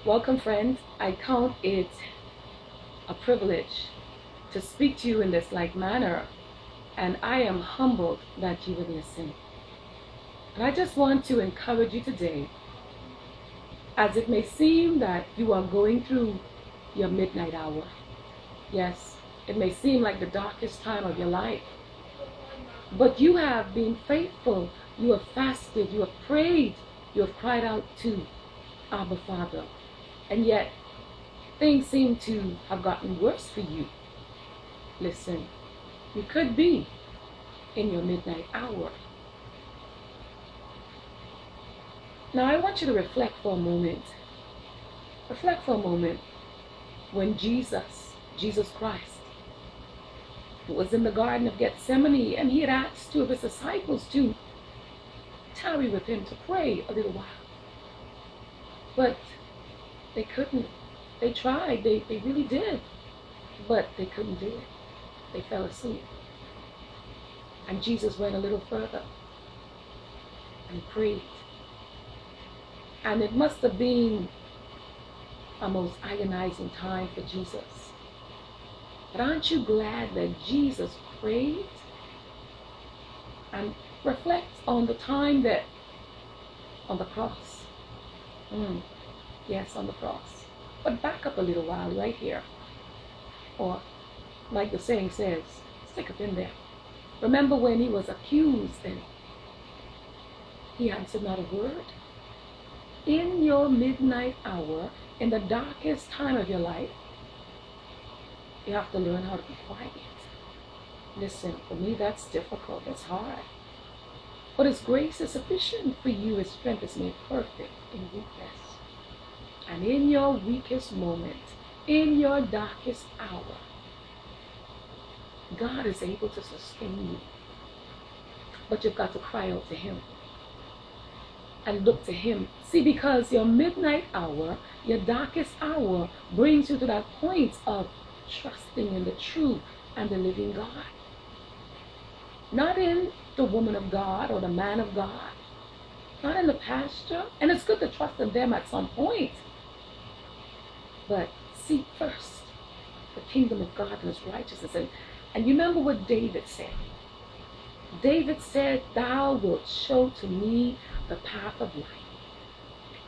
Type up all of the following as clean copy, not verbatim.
Welcome, friends. I count it a privilege to speak to you in this like manner, and I am humbled that you would listen. And I just want to encourage you today, as it may seem that you are going through your midnight hour. Yes, it may seem like the darkest time of your life, but you have been faithful. You have fasted, you have prayed, you have cried out to Abba Father, and yet things seem to have gotten worse for you. Listen, you could be in your midnight hour. Now I want you to reflect for a moment. Reflect for a moment when Jesus Christ, was in the Garden of Gethsemane, and he had asked two of his disciples to tarry with him to pray a little while. But they couldn't. They tried. They really did. But they couldn't do it. They fell asleep. And Jesus went a little further and prayed. And it must have been a most agonizing time for Jesus. But aren't you glad that Jesus prayed? And reflect on the time that on the cross. Yes, on the cross. But back up a little while right here. Or, like the saying says, stick it in there. Remember when he was accused and he answered not a word? In your midnight hour, in the darkest time of your life, you have to learn how to be quiet. Listen, for me that's difficult, that's hard. But his grace is sufficient for you, his strength is made perfect in weakness. And in your weakest moment, in your darkest hour, God is able to sustain you. But you've got to cry out to him and look to him. See, because your midnight hour, your darkest hour, brings you to that point of trusting in the true and the living God. Not in the woman of God or the man of God. Not in the pastor. And it's good to trust in them at some point. But seek first the kingdom of God and his righteousness. And you remember what David said. David said, thou wilt show to me the path of life.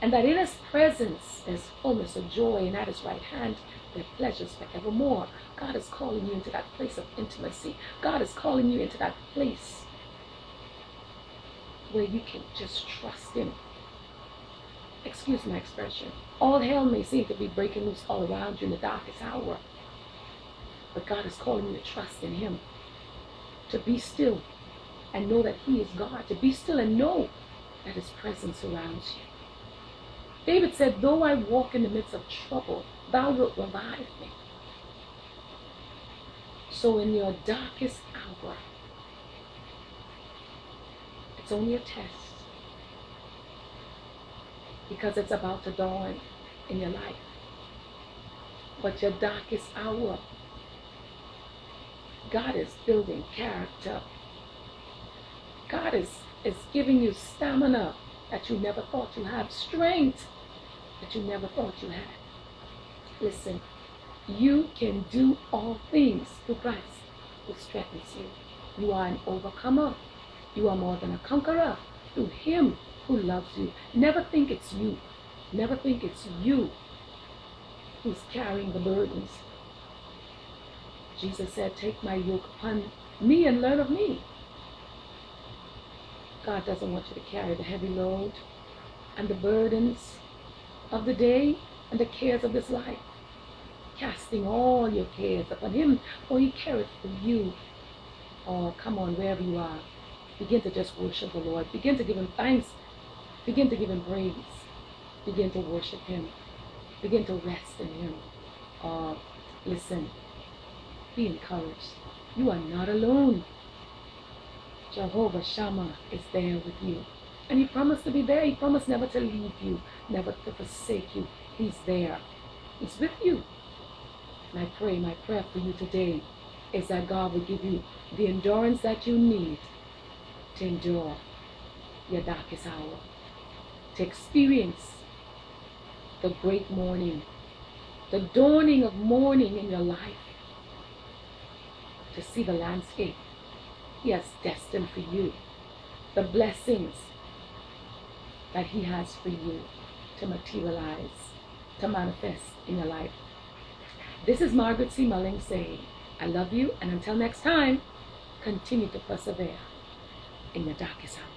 And that in his presence is fullness of joy, and at his right hand there are pleasures forevermore. God is calling you into that place of intimacy. God is calling you into that place where you can just trust him. Excuse my expression. All hell may seem to be breaking loose all around you in the darkest hour. But God is calling you to trust in him. To be still and know that he is God. To be still and know that his presence surrounds you. David said, though I walk in the midst of trouble, thou wilt revive me. So in your darkest hour, it's only a test. Because it's about to dawn in your life. But your darkest hour, God is building character. God is giving you stamina that you never thought you had, strength that you never thought you had. Listen, you can do all things through Christ who strengthens you. You are an overcomer. You are more than a conqueror through him who loves you. Never think it's you. Never think it's you who's carrying the burdens. Jesus said, take my yoke upon me and learn of me. God doesn't want you to carry the heavy load and the burdens of the day and the cares of this life. Casting all your cares upon him, for he careth for you. Oh, come on, wherever you are, begin to just worship the Lord. Begin to give him thanks. Begin to give him praise. Begin to worship him. Begin to rest in him. Listen, be encouraged. You are not alone. Jehovah Shammah is there with you. And he promised to be there. He promised never to leave you, never to forsake you. He's there. He's with you. And I pray, my prayer for you today is that God will give you the endurance that you need to endure your darkest hour, to experience the great morning, the dawning of morning in your life, to see the landscape He has destined for you, the blessings that He has for you to materialize, to manifest in your life. This is Margaret C. Mulling saying, I love you, and until next time, continue to persevere in your darkest hour.